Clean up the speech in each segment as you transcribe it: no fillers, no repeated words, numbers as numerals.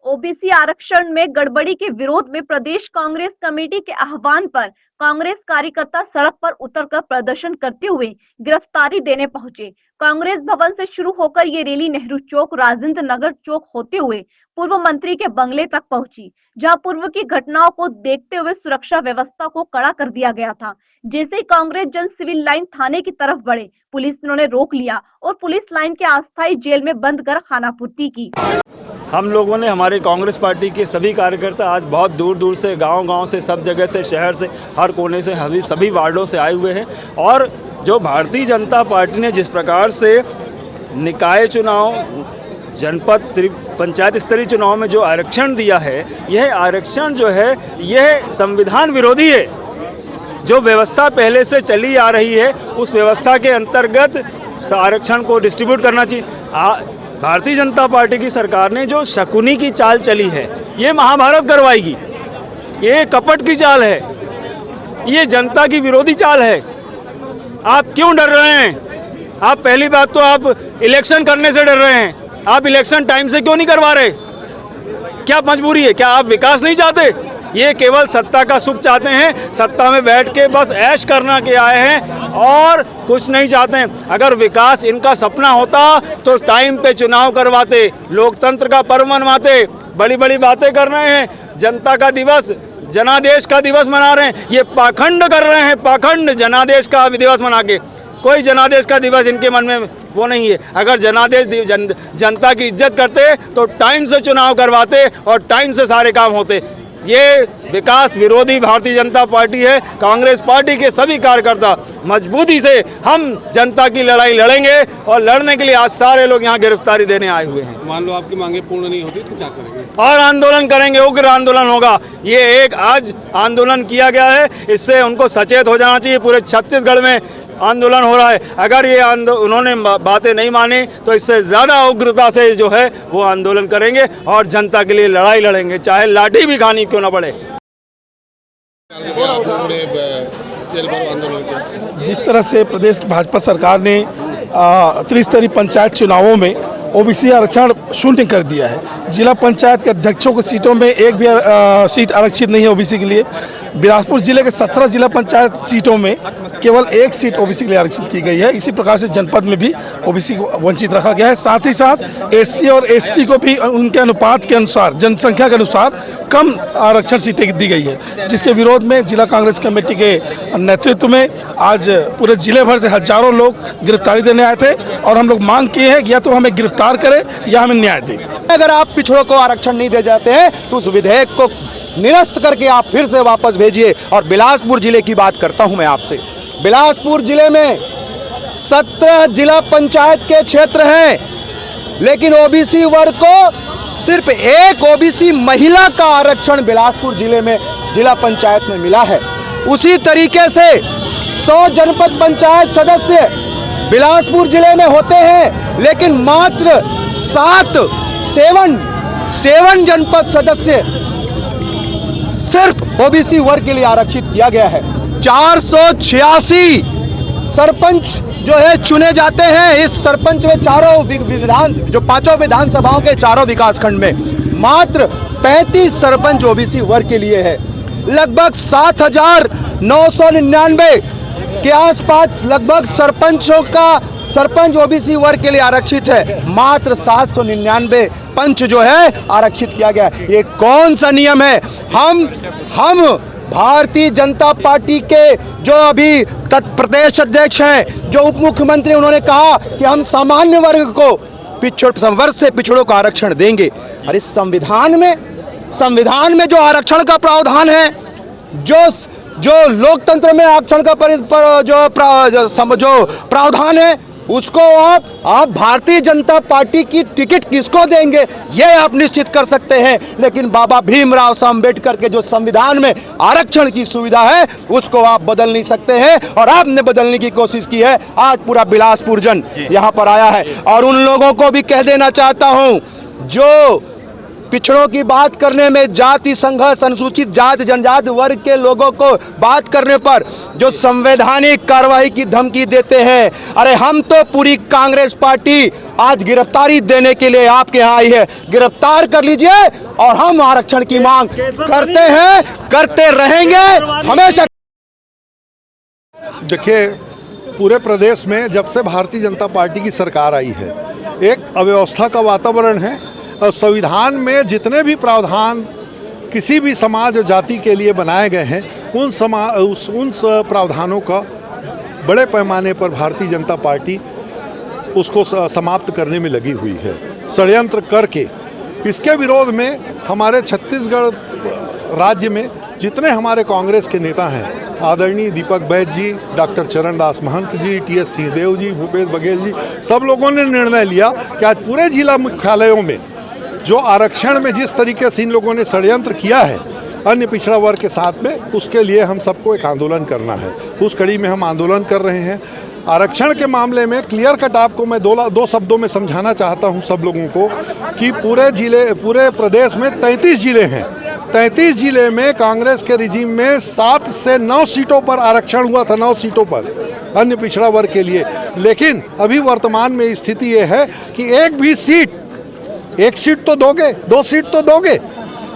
OBC आरक्षण में गड़बड़ी के विरोध में प्रदेश कांग्रेस कमेटी के आह्वान पर कांग्रेस कार्यकर्ता सड़क पर उतरकर प्रदर्शन करते हुए गिरफ्तारी देने पहुंचे। कांग्रेस भवन से शुरू होकर ये रैली नेहरू चौक, राजेंद्र नगर चौक होते हुए पूर्व मंत्री के बंगले तक पहुंची, जहां पूर्व की घटनाओं को देखते हुए सुरक्षा व्यवस्था को कड़ा कर दिया गया था। जैसे ही कांग्रेस जन सिविल लाइन थाने की तरफ बढ़े, पुलिस ने उन्हें रोक लिया और पुलिस लाइन के अस्थायी जेल में बंद कर खानापूर्ति की। हम लोगों ने, हमारे कांग्रेस पार्टी के सभी कार्यकर्ता आज बहुत दूर दूर से, गांव-गांव से, सब जगह से, शहर से, हर कोने से, सभी वार्डों से आए हुए हैं। और जो भारतीय जनता पार्टी ने जिस प्रकार से निकाय चुनाव, जनपद, पंचायत स्तरीय चुनाव में जो आरक्षण दिया है, यह आरक्षण जो है यह संविधान विरोधी है। जो व्यवस्था पहले से चली आ रही है उस व्यवस्था के अंतर्गत आरक्षण को डिस्ट्रीब्यूट करना चाहिए। भारतीय जनता पार्टी की सरकार ने जो शकुनी की चाल चली है, ये महाभारत करवाएगी, ये कपट की चाल है, ये जनता की विरोधी चाल है। आप क्यों डर रहे हैं? आप पहली बात तो आप इलेक्शन करने से डर रहे हैं। आप इलेक्शन टाइम से क्यों नहीं करवा रहे? क्या मजबूरी है? क्या आप विकास नहीं चाहते? ये केवल सत्ता का सुख चाहते हैं, सत्ता में बैठ के बस ऐश करना के आए हैं और कुछ नहीं चाहते हैं। अगर विकास इनका सपना होता तो टाइम पे चुनाव करवाते, लोकतंत्र का पर्व मनवाते। बड़ी बड़ी बातें कर रहे हैं, जनता का दिवस, जनादेश का दिवस मना रहे हैं, ये पाखंड कर रहे हैं, पाखंड। जनादेश का दिवस मना के कोई जनादेश का दिवस इनके मन में वो नहीं है। अगर जनादेश जनता की इज्जत करते तो टाइम से चुनाव करवाते और टाइम से सारे काम होते। ये विकास विरोधी भारतीय जनता पार्टी है। कांग्रेस पार्टी के सभी कार्यकर्ता मजबूती से हम जनता की लड़ाई लड़ेंगे और लड़ने के लिए आज सारे लोग यहाँ गिरफ्तारी देने आए हुए हैं। मान लो आपकी मांगे पूर्ण नहीं होती तो क्या करेंगे? और आंदोलन करेंगे, उग्र आंदोलन होगा। ये एक आज आंदोलन किया गया है, इससे उनको सचेत हो जाना चाहिए। पूरे छत्तीसगढ़ में आंदोलन हो रहा है। अगर ये उन्होंने बातें नहीं मानी तो इससे ज़्यादा उग्रता से जो है वो आंदोलन करेंगे और जनता के लिए लड़ाई लड़ेंगे, चाहे लाठी भी खानी क्यों ना पड़े। जिस तरह से प्रदेश की भाजपा सरकार ने त्रिस्तरीय पंचायत चुनावों में ओबीसी आरक्षण शून्य कर दिया है, जिला पंचायत के अध्यक्षों की सीटों में एक भी सीट आरक्षित नहीं है ओबीसी के लिए। बिलासपुर जिले के 17 जिला पंचायत सीटों में केवल एक सीट ओबीसी के लिए आरक्षित की गई है। इसी प्रकार से जनपद में भी ओबीसी को वंचित रखा गया है। साथ ही साथ एससी और एसटी को भी उनके अनुपात के अनुसार, जनसंख्या के अनुसार कम आरक्षण सीटें दी गई है, जिसके विरोध में जिला कांग्रेस कमेटी के नेतृत्व में आज पूरे जिले भर से हजारों लोग गिरफ्तारी देने आए थे और हम लोग मांग किए हैं कि या तो हमें गिरफ्तार करें या हमें न्याय दें। अगर आप पिछड़ों को आरक्षण नहीं दे जाते हैं तो उस विधेयक को निरस्त करके आप फिर से वापस भेजिए। और बिलासपुर जिले की बात करता हूं मैं आपसे। बिलासपुर जिले में 17 जिला पंचायत के क्षेत्र हैं, लेकिन ओबीसी वर्ग को सिर्फ एक ओबीसी महिला का आरक्षण बिलासपुर जिले में जिला पंचायत में मिला है। उसी तरीके से 100 जनपद पंचायत सदस्य बिलासपुर जिले में होते हैं, लेकिन मात्र 7 जनपद सदस्य सिर्फ ओबीसी वर्ग के लिए आरक्षित किया गया है। 486 सरपंच जो है चुने जाते हैं। इस सरपंच में पांचों विधानसभाओं के 4 विकासखंड में मात्र 35 सरपंच ओबीसी वर्ग के लिए है। लगभग 7,999 के आसपास लगभग सरपंच ओबीसी वर्ग के लिए आरक्षित है। मात्र 799 पंच जो है आरक्षित किया गया। ये कौन सा नियम है? हम भारतीय जनता पार्टी के जो अभी प्रदेश अध्यक्ष हैं, जो उप मुख्यमंत्री, उन्होंने कहा कि हम सामान्य वर्ग को वर्ग से पिछड़ों को आरक्षण देंगे। अरे संविधान में जो आरक्षण का प्रावधान है, जो लोकतंत्र में आरक्षण का जो प्रावधान है, उसको आप भारतीय जनता पार्टी की टिकट किसको देंगे ये आप निश्चित कर सकते हैं। लेकिन बाबा भीमराव अम्बेडकर के जो संविधान में आरक्षण की सुविधा है उसको आप बदल नहीं सकते हैं, और आपने बदलने की कोशिश की है। आज पूरा बिलासपुर जन यहाँ पर आया है और उन लोगों को भी कह देना चाहता हूँ जो पिछड़ों की बात करने में, जाति संघर्ष, अनुसूचित जाति जनजाति वर्ग के लोगों को बात करने पर जो संवैधानिक कार्रवाई की धमकी देते हैं, अरे हम तो पूरी कांग्रेस पार्टी आज गिरफ्तारी देने के लिए आपके यहाँ आई है। गिरफ्तार कर लीजिए और हम आरक्षण की मांग करते हैं, करते रहेंगे हमेशा। देखिए, पूरे प्रदेश में जब से भारतीय जनता पार्टी की सरकार आई है, एक अव्यवस्था का वातावरण है और संविधान में जितने भी प्रावधान किसी भी समाज और जाति के लिए बनाए गए हैं, उन प्रावधानों का बड़े पैमाने पर भारतीय जनता पार्टी उसको समाप्त करने में लगी हुई है, षड्यंत्र करके। इसके विरोध में हमारे छत्तीसगढ़ राज्य में जितने हमारे कांग्रेस के नेता हैं, आदरणीय दीपक बैद जी, डॉक्टर चरणदास महंत जी, टी.एस. सिंहदेव जी, भूपेश बघेल जी, सब लोगों ने निर्णय लिया कि आज पूरे जिला मुख्यालयों में जो आरक्षण में जिस तरीके से इन लोगों ने षड्यंत्र किया है अन्य पिछड़ा वर्ग के साथ में, उसके लिए हम सबको एक आंदोलन करना है। उस कड़ी में हम आंदोलन कर रहे हैं। आरक्षण के मामले में क्लियर कट आपको मैं दो शब्दों में समझाना चाहता हूं सब लोगों को कि पूरे प्रदेश में 33 जिले हैं। 33 जिले में कांग्रेस के रिजीम में 7 से 9 सीटों पर आरक्षण हुआ था, 9 सीटों पर अन्य पिछड़ा वर्ग के लिए। लेकिन अभी वर्तमान में स्थिति ये है कि एक सीट तो दोगे, 2 सीट तो दोगे,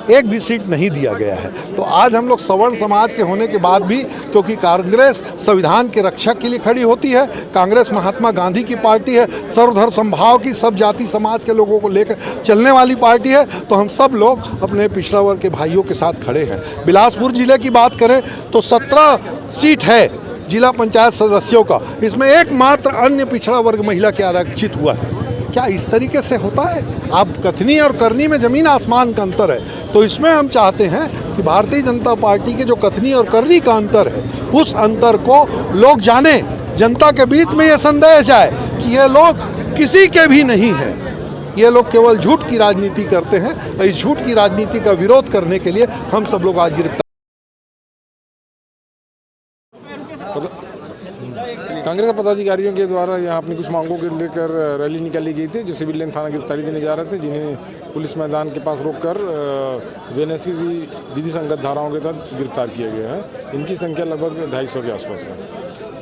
एक भी सीट नहीं दिया गया है। तो आज हम लोग सवर्ण समाज के होने के बाद भी, क्योंकि कांग्रेस संविधान के रक्षक के लिए खड़ी होती है, कांग्रेस महात्मा गांधी की पार्टी है, सर्वधर्म समभाव की, सब जाति समाज के लोगों को लेकर चलने वाली पार्टी है, तो हम सब लोग अपने पिछड़ा वर्ग के भाइयों के साथ खड़े हैं। बिलासपुर जिले की बात करें तो 17 सीट है जिला पंचायत सदस्यों का, इसमें एकमात्र अन्य पिछड़ा वर्ग महिला के आरक्षित हुआ है। क्या इस तरीके से होता है? आप कथनी और करनी में जमीन आसमान का अंतर है। तो इसमें हम चाहते हैं कि भारतीय जनता पार्टी के जो कथनी और करनी का अंतर है, उस अंतर को लोग जाने, जनता के बीच में ये संदेश जाए कि ये लोग किसी के भी नहीं हैं, ये लोग केवल झूठ की राजनीति करते हैं। और इस झूठ की राजनीति का विरोध करने के लिए हम सब लोग आज गिरफ्तार। कांग्रेस के पदाधिकारियों के द्वारा यहाँ अपनी कुछ मांगों को लेकर रैली निकाली गई थी, जो सिविल लाइन थाना गिरफ्तारी देने जा रहे थे, जिन्हें पुलिस मैदान के पास रोककर बेनसी विधि संगत धाराओं के तहत गिरफ्तार किया गया है। इनकी संख्या लगभग 250 के आसपास है।